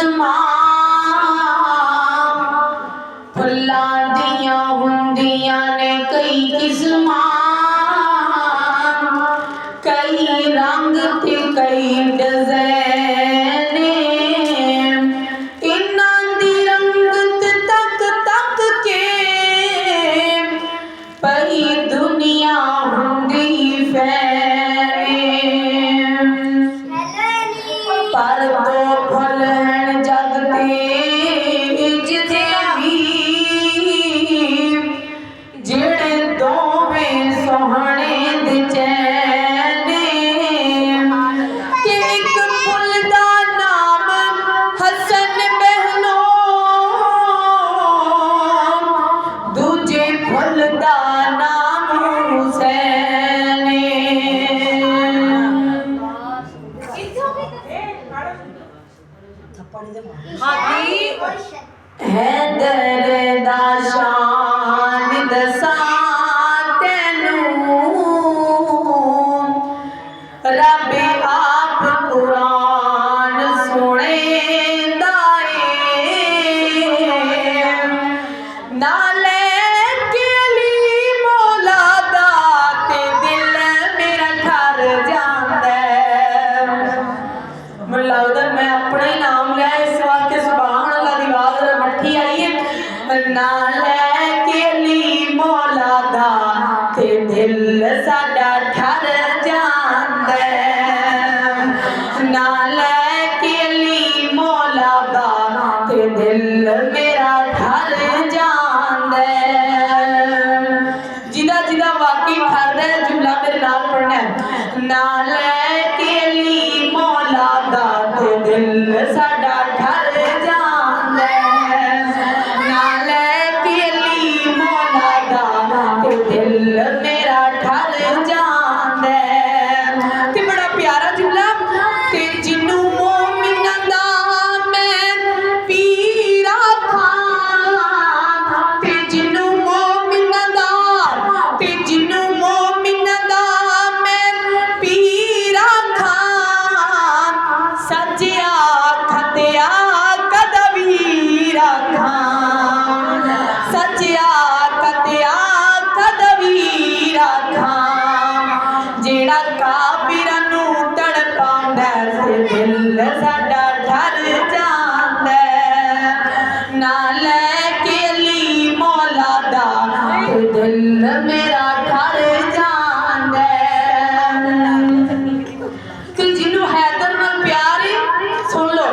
किस्मां फुल्लां दियां हुंदियां ने कई किस्मां कई रंग ते कई डिज़ाइन इन्हां दी रंगत तक तक के पई दुनिया हुंदी फैन पर दो फलन जग ते इजदे भी जेड़े दोवें सोहणे दे चैन कि एक फुल दा नाम हसन बहनो दूजे फुल दा नाम हुसैन हैदर दा शान दसां तैनूं रब आप कुरान सुनेंदा नाले के अली मौला दा ते दिल मेरा ठर जांदा मैं लगदा मैं अपना ही नाम लिया इस वास्ते सुभान अल्लाह दी आवाज मट्ठी आई है नाले के अली मौला दा ते दिल साडा ठर जांदा नाले के अली मौला दा ते दिल मेरा ठर जांदा जिदा जिदा वाकई ठरदा जुमला मेरे नाल पढ़ना नाले के अली मौला दा ते दिल साडा ठर जांदा नाले के अली मौला दा ते दिल मेरा ठर जांदा ते बड़ा प्यारा जुमला ते जिन्नू मोमिना दा मैं पीर आखां ते जिन्नू मोमिना दा ते जिन्नू मोमिना दा मैं पीर आखां सज्जिया खतिया कदवीर आखां सज्जिया खतिया कदवीर आखां जेड़ा काफिरां नू तड़पांदा ते दिल साडा ठर जांदा नाले के अली मौला दा ते दिल मेरा ठर जांदा ते जिन्नू हैदर नाल प्यार है सुन लो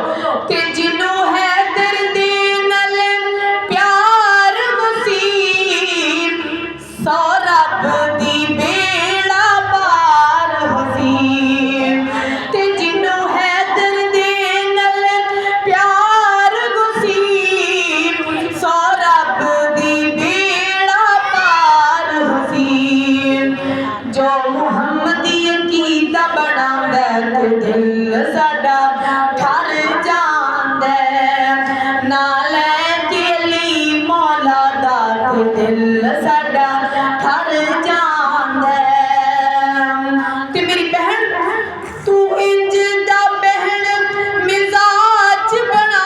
ते जिन्नू हैदर दे नाल प्यार वसीम सौ रब दी बेड़ा पार हसीम ते जिन्नू हैदर दे नाल प्यार वसीम सौ रब दी बेड़ा पार हसीम जो मुहम्मदी अकीदा बनांदा ते दिल साडा ठर जांदा नाले के अली मौला दा ते दिल साडा ठर जांदा ते मेरी बहन तू इंज दा बहन मिजाज बना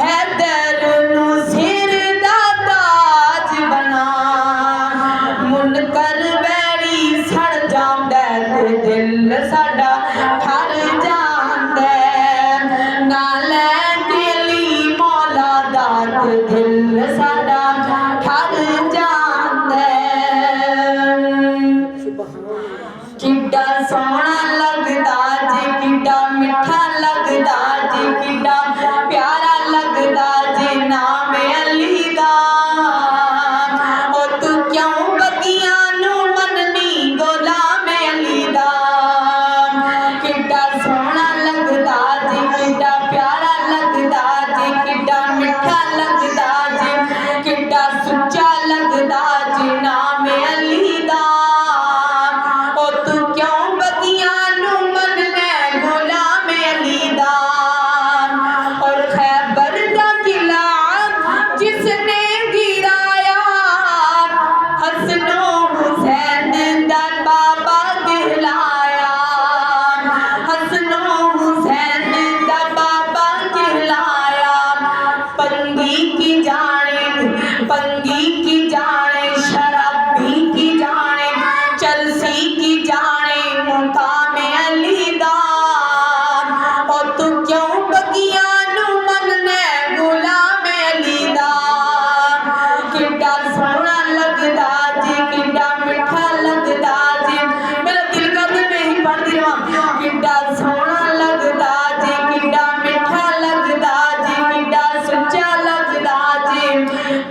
हैदर नू सिर दा ताज बना मुनकर बैरी सड़ जांदा ते दिल साडा ठर जांदा नाले के अली मौला दा ते दिल साडा ठर जांदा किड्डा सोहना लगदा जे किड्डा मिठा लगदा जे किड्डा प्यारा लगदा जे नाम अली दा ओ तू क्यों बगियां नू मननी गुलाम अली दा किड्डा सोहना लगदा जे किड्डा प्यारा लगदा जे किड्डा मिठा लगदा जे किड्डा सुच्चा लगदा जे नाम अली दा ओ तू क्यों बगियां नू मनना गुलाम अली दा तू क्यों बगियां नू मनने गुलाम अली दा किड्डा सोहना लगदा जी किड्डा मिठा लगदा जी मेरा दिल करदा मैं ही पढ़दी रहां किड्डा सोहना लगदा जी किड्डा मिठा लगदा जी किड्डा सच्चा लगदा जी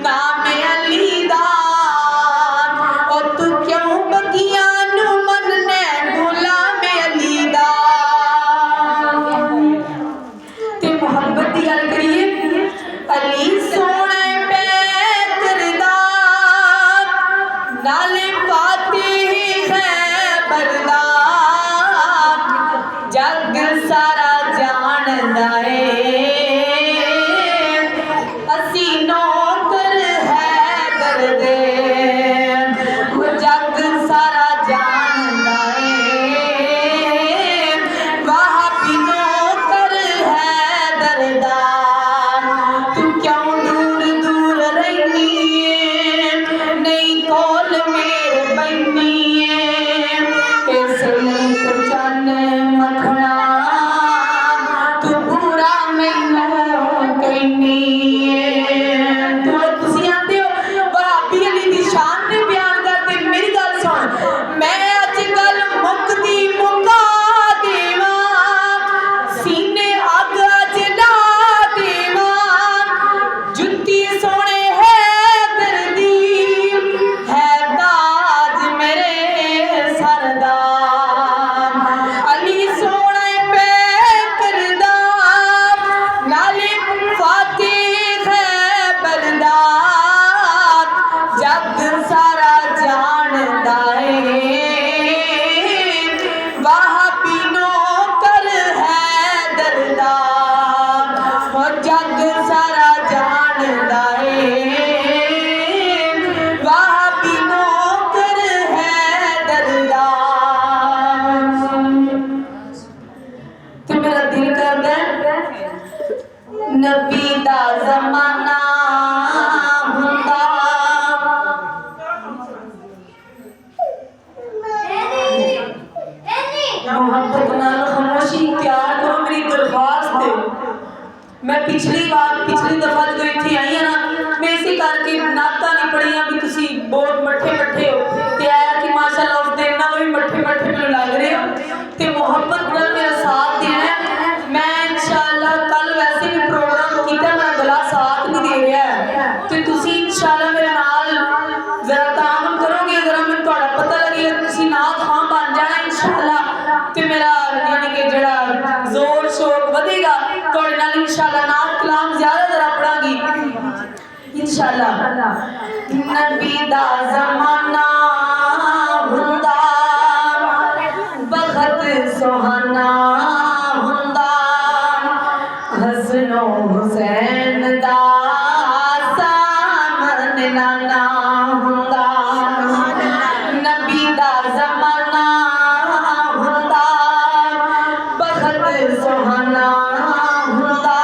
नाम अली दा ओ तू क्यों बगियां नू मनने गुलाम अली दा ते मोहब्बत दी गल करिए अली सोहना पे करदा नाले फातिह है बरदा जग सारा जानदा है असी नौकर है दरदे जग सारा जानदा है वहाबी नौकर है दरदा तू क्यों दूर दूर रहनी नहीं कोल मेरे बनी तू चन मखना तू बुरा मैनू कहनी तुसी आंदे हो वहाबी अली दी शान ने बयान करते मेरी गल सुन मैं अज गल मुकदी मुका देवा सीने अग अज ला देवा जुत्ती सोने है दर्दी है ताज मेरे सरदार अली सोना पे करदा नाले फातिह है बरदा जग सारा जानदा है वहाबी नौकर है दरदा ओ जग सारा जानदा है वहाबी नौकर है दरदा ते मेरा दिल करदा नबी दा जमाना हुंदा मोहब्बत नाल खामोशी प्यार करो मेरी दरख्वास्त है मैं पिछली दफा जो इत्थे आई हां ना मैं इसी करके नाता नहीं पढ़िया भी तुसी बहुत मट्ठे मट्ठे हो ते यार कि माशाअल्लाह उस दिन ना भी मट्ठे मट्ठे मैनूं लग रहे हो ते मोहब्बत नाल मेरा साथ देना है मैं इंशाअल्लाह कल वैसे भी प्रोग्राम कीता मेरा गला साथ नहीं दे रहा है ते तुसी इंशाअल्लाह मेरे नाल जरा तामल करोगे जरा मैं तुहाडा पता लगेगा तुसी नाथ खां बन जाना इंशाअल्लाह ते मेरा यानी कि जेड़ा जोर शौक वधेगा तुहाडे नाल इंशाअल्लाह नाथ कलाम ज्यादा जरा पढ़ांगी इंशाअल्लाह नबी दा जमाना हुंदा बखत सुहाना हुंदा हसनो हुसैन दा सामने नाना हुंदा नबी दा जमाना हुंदा बखत सुहाना हुंदा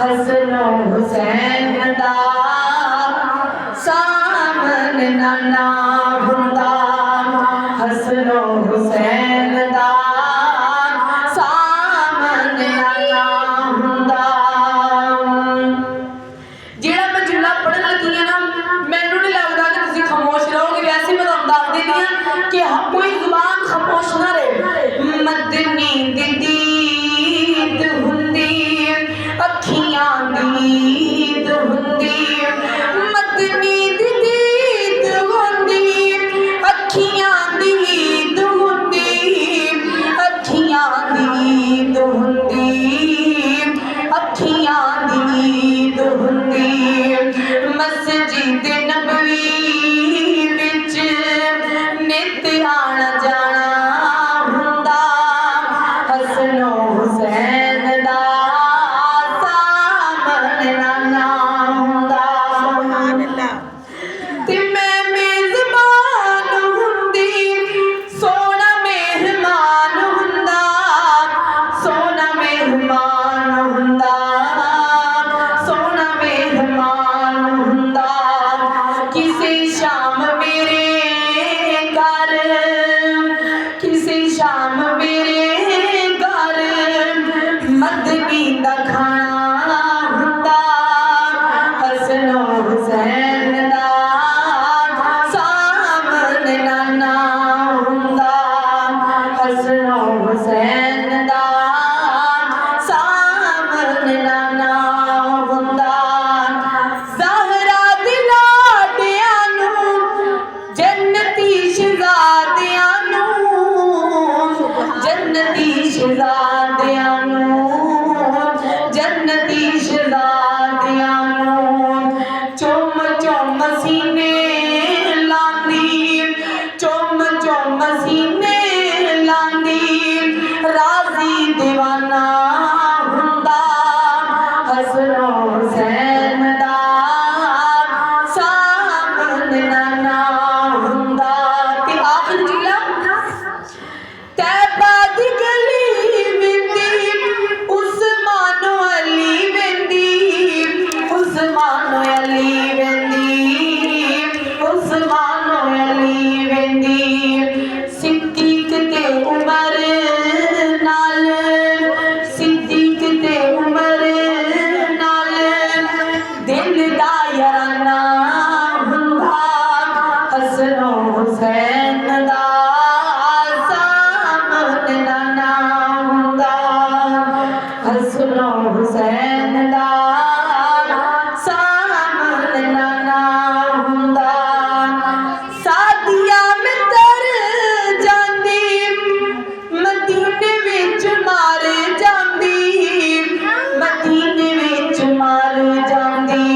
हसनो हुसैन दा सामने नाना सुनो हुसैन दा सामने ना हुंदा सादिया मित्र जांदी मदीने विच मार जांदी मदीने विच मार जांदी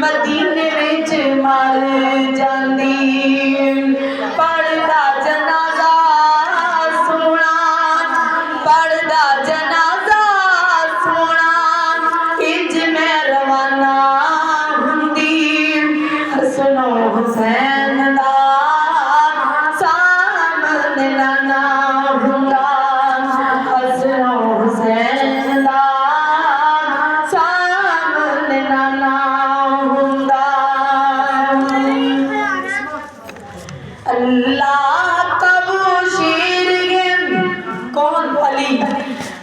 मदीने विच मार जांदी पढ़दा जनाजा सोना पढ़दा जनाजा सोना इंज मैं रवाना हुंदी सुनो हुसैन दा सामने ना हुंदा सुनो हुसैन दा सामने ना हुंदा अल्लाह का वो शेर है कौन अली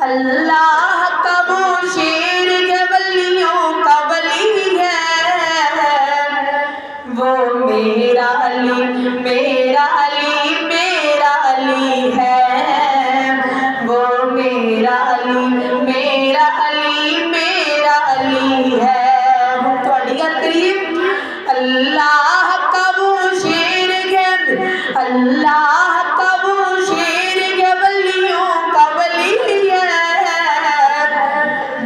अल्लाह का वो शेर है वलियों का वली है वो मेरा अली मेरा अली मेरा अली है वो मेरा अली मेरा अली मेरा अली है थोड़ी गल करिए अल्लाह का वो शेर है अल्लाह का वो शेर है वलियों का वली है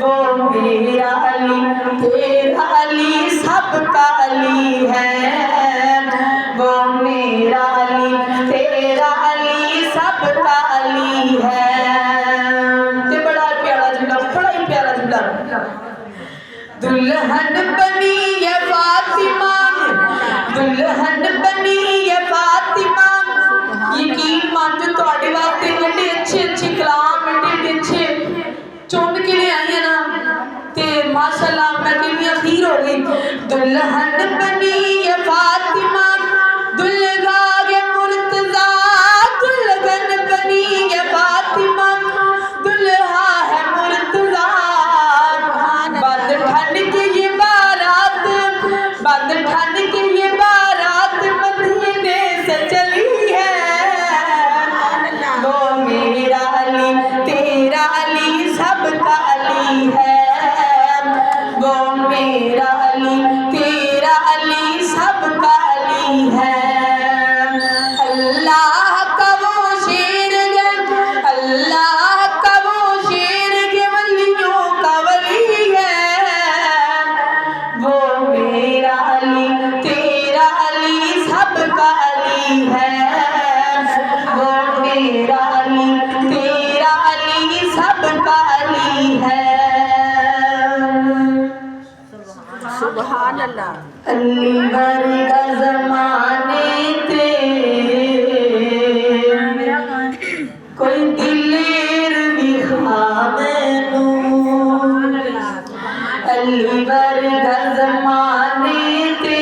वो मेरा अली तेरा अली सबका अली है वो मेरा अली तेरा अली सबका अली है ते बड़ा प्यारा जुमला बड़ा ही प्यारा जुमला दुल्हन बनी ये फातिमा दुल्हन बनी ये फातिमा यकीन मान जो ਤੁਹਾਡੇ ਵਾਸਤੇ ਐਡੇ अच्छे कलाम ਐਡੇ अच्छे चुन के ले आई है ना ते माशाल्लाह मैं कहनी अखीर हो गई दुल्हन बनी ये फातिमा दुल्हा ये मुर्तजा दुल्हन बनी ये फातिमा दुल्हा है मुर्तजा बंद ठन के ये बारात बंद ठन के ये बारात मदीने से चली है वो मेरा अली तेरा अली सबका अली है वो मेरा अली तेरा अली सबका अली है अल्लाह का वो शेर है अल्लाह का वो शेर है वलियों का वली है वो मेरा अली तेरा अली सबका अली है वो मेरा अली तेरा अली सबका अली है सुभान अल्लाह अली वर्गा ज़माने ते कोई दिलेर भी खामनू अली वर्गा ज़माने ते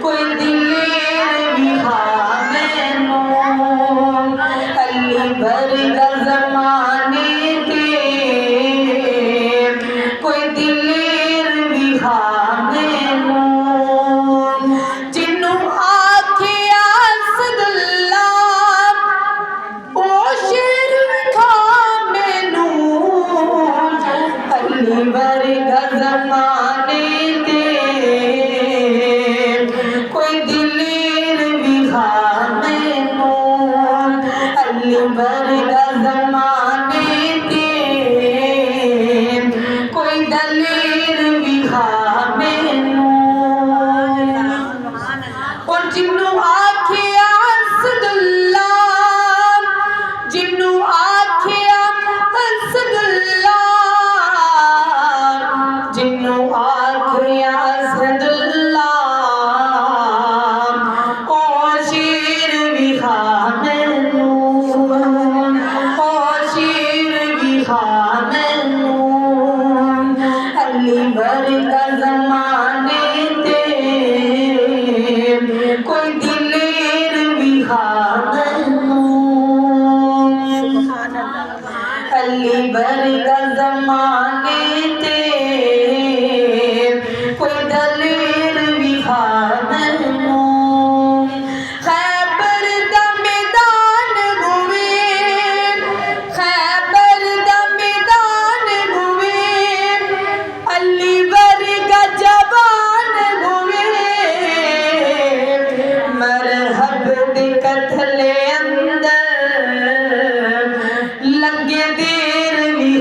कोई दिलेर भी खामनू अली वर्गा ज़माने ते कोई दिलेर भी खामनू जिन्नू आखिया सदुल्ला ओ शेर विखा मैनू अली वर्गा ज़माने ते कोई दिलेर भी खामनू अली वर्गा ज़माने ते कोई दलेर भी खामनू और जिन्नू आखिया सदुल्ला जिन्नू आखिया सदुल्ला जिन्नू आखिया सदुल्ला ओ शेर भी खामनू ओ शेर भी खामनू अली वर्गा ज़माने ते कोई दिलेर भी खामनू अली वर्गा ज़माने ते कोई दलेर भी खामनू खैबर दा मैदान हुए खैबर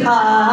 हार